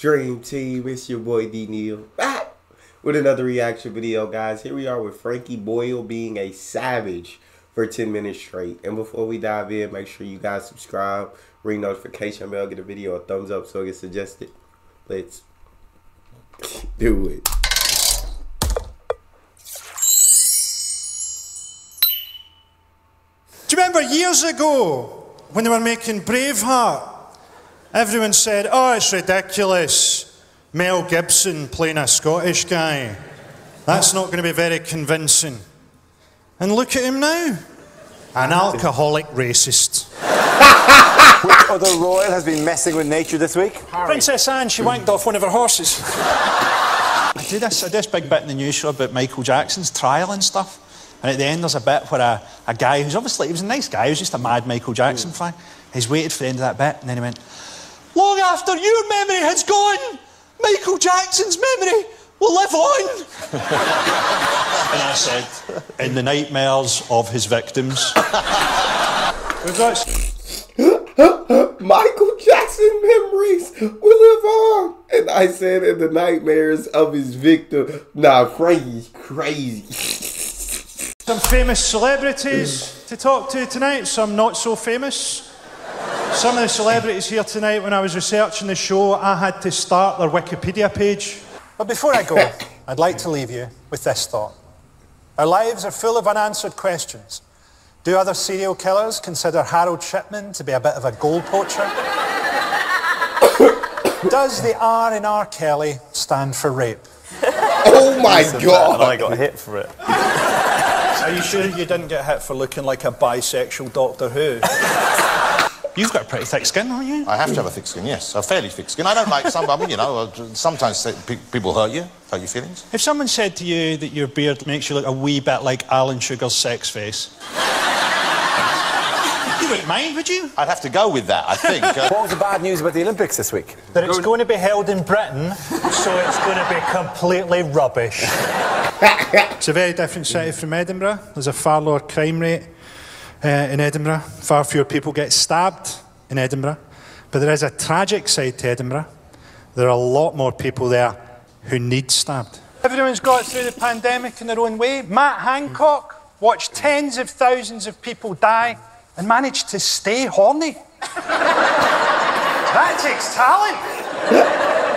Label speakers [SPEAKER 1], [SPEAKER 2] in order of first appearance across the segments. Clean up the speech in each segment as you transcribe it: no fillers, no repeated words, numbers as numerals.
[SPEAKER 1] Dream Team, it's your boy D Neal with another reaction video, guys. Here we are with Frankie Boyle being a savage for 10 minutes straight. And before we dive in, make sure you guys subscribe, ring notification bell, get a video a thumbs up so it gets suggested. Let's do it.
[SPEAKER 2] Do you remember years ago when they were making Braveheart? Everyone said, oh, it's ridiculous. Mel Gibson playing a Scottish guy. That's not going to be very convincing. And look at him now. An alcoholic racist.
[SPEAKER 3] Which other royal has been messing with nature this week?
[SPEAKER 2] Princess Anne, she wanked off one of her horses. I do this big bit in the news show about Michael Jackson's trial and stuff. And at the end there's a bit where a guy who's obviously, he was a nice guy, he was just a mad Michael Jackson fan. He's waited for the end of that bit and then he went, long after your memory has gone, Michael Jackson's memory will live on. And I said, in the nightmares of his victims.
[SPEAKER 1] Michael Jackson memories will live on. And I said, in the nightmares of his victim. Nah, Frankie's crazy.
[SPEAKER 2] Some famous celebrities to talk to tonight, some not so famous. Some of the celebrities here tonight, when I was researching the show, I had to start their Wikipedia page. But before I go, I'd like to leave you with this thought. Our lives are full of unanswered questions. Do other serial killers consider Harold Shipman to be a bit of a gold poacher? Does the R in R. Kelly stand for rape?
[SPEAKER 1] Oh my God!
[SPEAKER 3] And I got hit for it.
[SPEAKER 2] Are you sure you didn't get hit for looking like a bisexual Doctor Who? You've got pretty thick skin, haven't you?
[SPEAKER 4] I have to have a thick skin, yes. A fairly thick skin. I don't like some, you know, sometimes people hurt your feelings.
[SPEAKER 2] If someone said to you that your beard makes you look a wee bit like Alan Sugar's sex face, you wouldn't mind, would you?
[SPEAKER 4] I'd have to go with that, I think.
[SPEAKER 3] What was the bad news about the Olympics this week?
[SPEAKER 2] That it's going to be held in Britain, so it's going to be completely rubbish. It's a very different city from Edinburgh. There's a far lower crime rate in Edinburgh. Far fewer people get stabbed in Edinburgh. But there is a tragic side to Edinburgh. There are a lot more people there who need stabbed. Everyone's got through the pandemic in their own way. Matt Hancock watched tens of thousands of people die and managed to stay horny. That takes talent.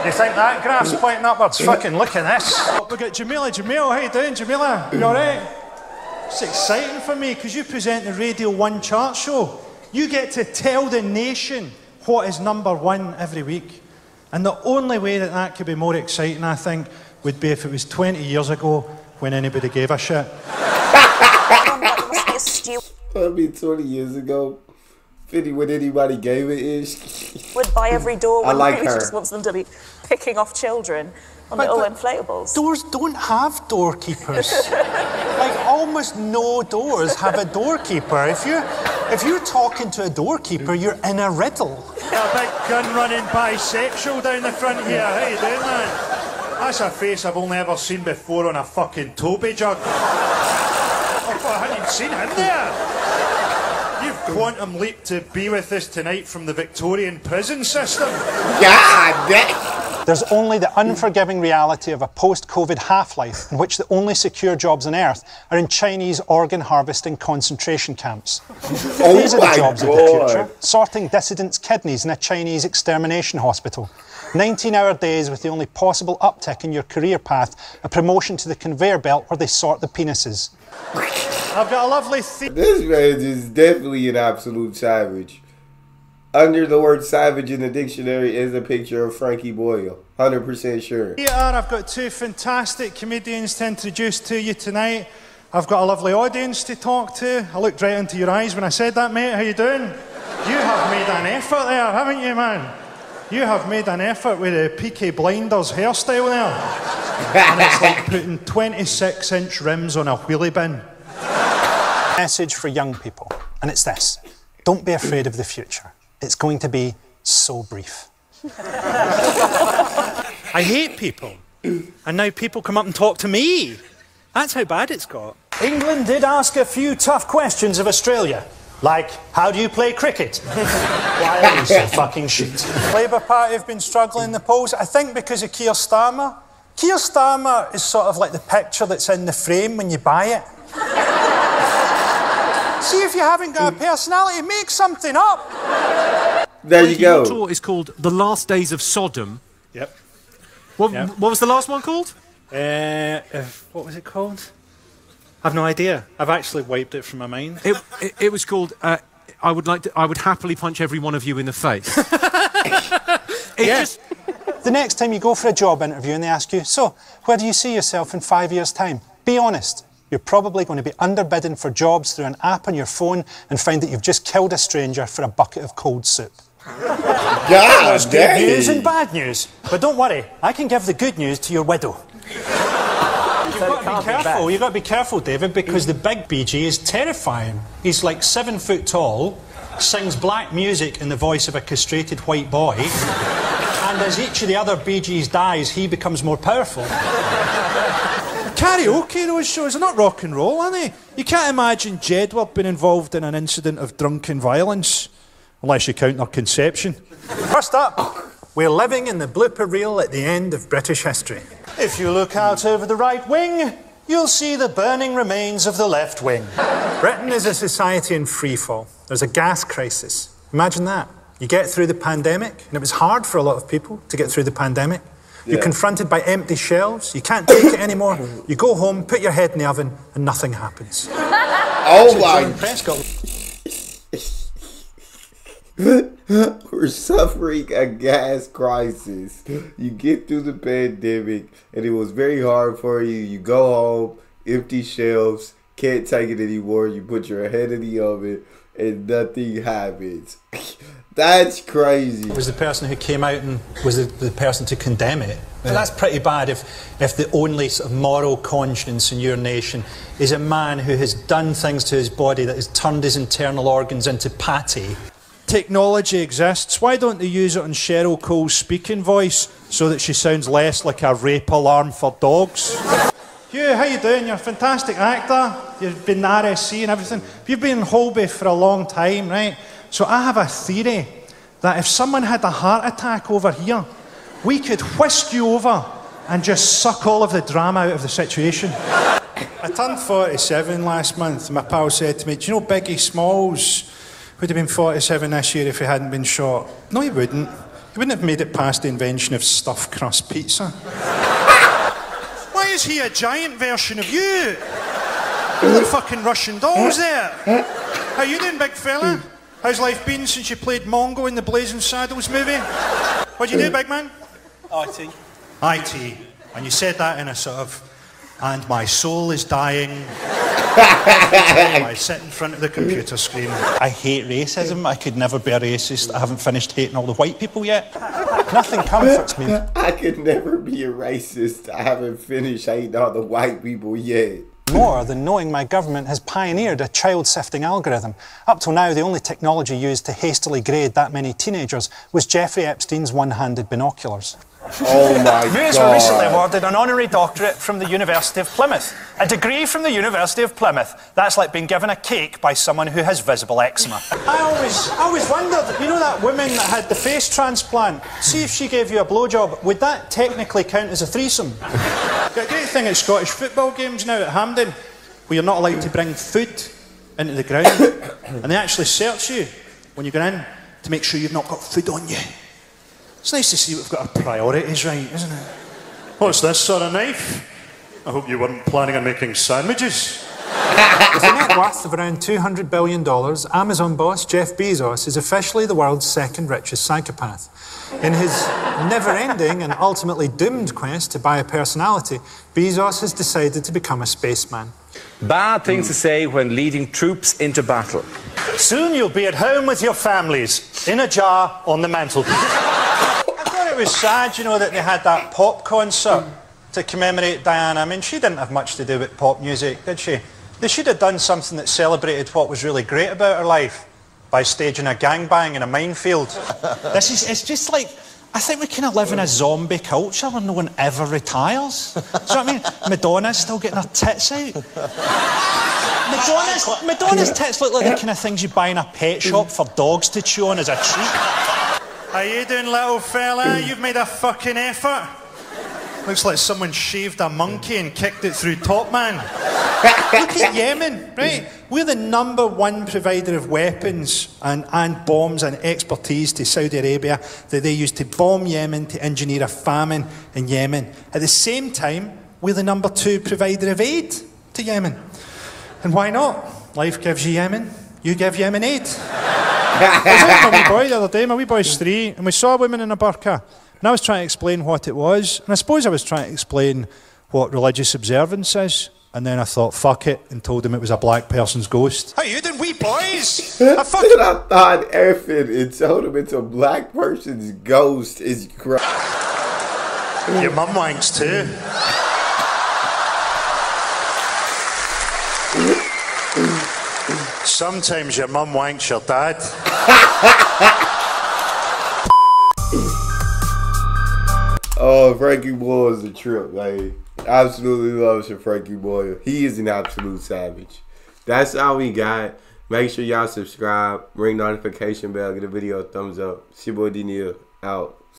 [SPEAKER 2] You think that graph's pointing upwards? Fucking look at this. We've got Jamila. Jamil, how you doing, Jamila? You all right? It's exciting for me because you present the Radio 1 chart show. You get to tell the nation what is #1 every week. And the only way that that could be more exciting, I think, would be if it was 20 years ago when anybody gave a shit.
[SPEAKER 1] I mean, 20 years ago, 50 when anybody gave it is.
[SPEAKER 5] Would buy every door.
[SPEAKER 1] I like her.
[SPEAKER 5] She just wants them to be picking off children on little inflatables.
[SPEAKER 2] Doors don't have doorkeepers. Like, almost no doors have a doorkeeper. If you're talking to a doorkeeper, you're in a riddle. A big gun-running bisexual down the front here. How you doing, man? That's a face I've only ever seen before on a fucking Toby jug. Oh, I hadn't seen him there. You've quantum leaped to be with us tonight from the Victorian prison system.
[SPEAKER 1] God damn.
[SPEAKER 2] There's only the unforgiving reality of a post-COVID half-life in which the only secure jobs on Earth are in Chinese organ harvesting concentration camps. These are the jobs of the future. Sorting dissidents' kidneys in a Chinese extermination hospital. 19-hour days with the only possible uptick in your career path, a promotion to the conveyor belt where they sort the penises. I've got a lovely
[SPEAKER 1] This man is definitely an absolute savage. Under the word savage in the dictionary is a picture of Frankie Boyle. 100% sure.
[SPEAKER 2] Here I've got two fantastic comedians to introduce to you tonight. I've got a lovely audience to talk to. I looked right into your eyes when I said that, mate. How you doing? You have made an effort there, haven't you, man? You have made an effort with the Peaky Blinders hairstyle there. And it's like putting 26-inch rims on a wheelie bin. Message for young people, and it's this. Don't be afraid of the future. It's going to be so brief. I hate people. And now people come up and talk to me. That's how bad it's got. England did ask a few tough questions of Australia. Like, how do you play cricket? Why are you so fucking shit? Labour Party have been struggling in the polls, I think because of Keir Starmer. Keir Starmer is sort of like the picture that's in the frame when you buy it. See if you haven't got a personality, make something up.
[SPEAKER 1] There you go.
[SPEAKER 6] Your tour is called The Last Days of Sodom.
[SPEAKER 2] Yep.
[SPEAKER 6] What was the last one called?
[SPEAKER 2] What was it called? I've no idea. I've actually wiped it from my mind.
[SPEAKER 6] It was called I would happily punch every one of you in the face.
[SPEAKER 2] The next time you go for a job interview and they ask you, so, where do you see yourself in 5 years' time? Be honest. You're probably going to be underbidding for jobs through an app on your phone and find that you've just killed a stranger for a bucket of cold soup.
[SPEAKER 1] God,
[SPEAKER 2] good news and bad news. But don't worry, I can give the good news to your widow. You've got to be careful, David, because the big BG is terrifying. He's like 7 foot tall, sings black music in the voice of a castrated white boy, and as each of the other BGs dies, he becomes more powerful.
[SPEAKER 7] Karaoke, those shows are not rock and roll, are they? You can't imagine Jedward being involved in an incident of drunken violence, unless you count their conception.
[SPEAKER 2] First up, we're living in the blooper reel at the end of British history. If you look out over the right wing, you'll see the burning remains of the left wing. Britain is a society in freefall. There's a gas crisis. Imagine that. You get through the pandemic, and it was hard for a lot of people to get through the pandemic. You're confronted by empty shelves. You can't take it anymore. You go home, put your head in the oven, and nothing happens.
[SPEAKER 1] Oh my! We're suffering a gas crisis. You get through the pandemic, and it was very hard for you. You go home, empty shelves, can't take it anymore. You put your head in the oven, and nothing happens. That's crazy.
[SPEAKER 2] Was the person who came out and was the person to condemn it. But that's pretty bad if the only sort of moral conscience in your nation is a man who has done things to his body that has turned his internal organs into patty.
[SPEAKER 7] Technology exists. Why don't they use it on Cheryl Cole's speaking voice so that she sounds less like a rape alarm for dogs? Hugh, how you doing? You're a fantastic actor. You've been in the RSC and everything. You've been in Holby for a long time, right? So I have a theory that if someone had a heart attack over here, we could whisk you over and just suck all of the drama out of the situation. I turned 47 last month. My pal said to me, do you know Biggie Smalls would have been 47 this year if he hadn't been shot? No, he wouldn't. He wouldn't have made it past the invention of stuffed crust pizza. Why is he a giant version of you? You're the fucking Russian dolls there. How you doing, big fella? How's life been since you played Mongo in the Blazing Saddles movie? What'd you do, big man?
[SPEAKER 2] IT.
[SPEAKER 7] IT. And you said that in a sort of, and my soul is dying. I sit in front of the computer screen.
[SPEAKER 2] I hate racism. I could never be a racist. I haven't finished hating all the white people yet. Nothing comforts me.
[SPEAKER 1] I could never be a racist. I haven't finished hating all the white people yet.
[SPEAKER 2] More than knowing my government has pioneered a child sifting algorithm. Up till now, the only technology used to hastily grade that many teenagers was Jeffrey Epstein's one-handed binoculars.
[SPEAKER 1] Oh my God.
[SPEAKER 8] Viewers were recently awarded an honorary doctorate from the University of Plymouth. A degree from the University of Plymouth. That's like being given a cake by someone who has visible eczema.
[SPEAKER 2] I always wondered, you know that woman that had the face transplant? See if she gave you a blowjob, would that technically count as a threesome?
[SPEAKER 7] Got a great thing at Scottish football games now at Hampden, where you're not allowed to bring food into the ground, and they actually search you when you go in to make sure you've not got food on you. It's nice to see we've got our priorities right, isn't it? What's this sort of knife? I hope you weren't planning on making sandwiches.
[SPEAKER 2] With a net worth of around $200 billion, Amazon boss Jeff Bezos is officially the world's second richest psychopath. In his never-ending and ultimately doomed quest to buy a personality, Bezos has decided to become a spaceman.
[SPEAKER 9] Bad things to say when leading troops into battle.
[SPEAKER 2] Soon you'll be at home with your families, in a jar on the mantelpiece. I thought it was sad, you know, that they had that pop concert to commemorate Diana. I mean, she didn't have much to do with pop music, did she? They should have done something that celebrated what was really great about her life by staging a gangbang in a minefield.
[SPEAKER 10] It's just like
[SPEAKER 2] I think we kind of live in a zombie culture where no one ever retires. Do you know what I mean? Madonna's still getting her tits out. Madonna's tits look like the kind of things you buy in a pet shop for dogs to chew on as a treat.
[SPEAKER 7] How you doing, little fella? You've made a fucking effort. Looks like someone shaved a monkey and kicked it through Top Man. Look at Yemen, right? We're the #1 provider of weapons and bombs and expertise to Saudi Arabia that they use to bomb Yemen, to engineer a famine in Yemen. At the same time, we're the #2 provider of aid to Yemen. And why not? Life gives you Yemen, you give Yemen aid. I was with my wee boy the other day, my wee boy's 3, and we saw a woman in a burqa. And I was trying to explain what it was, and I suppose I was trying to explain what religious observance is. And then I thought, fuck it, and told him it was a black person's ghost. How you doing, wee boys?
[SPEAKER 1] I thought effing and told him it's a black person's ghost is great.
[SPEAKER 7] Your mum wanks too. Sometimes your mum wanks your dad.
[SPEAKER 1] Oh, Frankie Boyle is a trip, like, absolutely loves your Frankie Boyle. He is an absolute savage. That's all we got. Make sure y'all subscribe, ring notification bell, give the video a thumbs up. It's your boy D-Neil, out.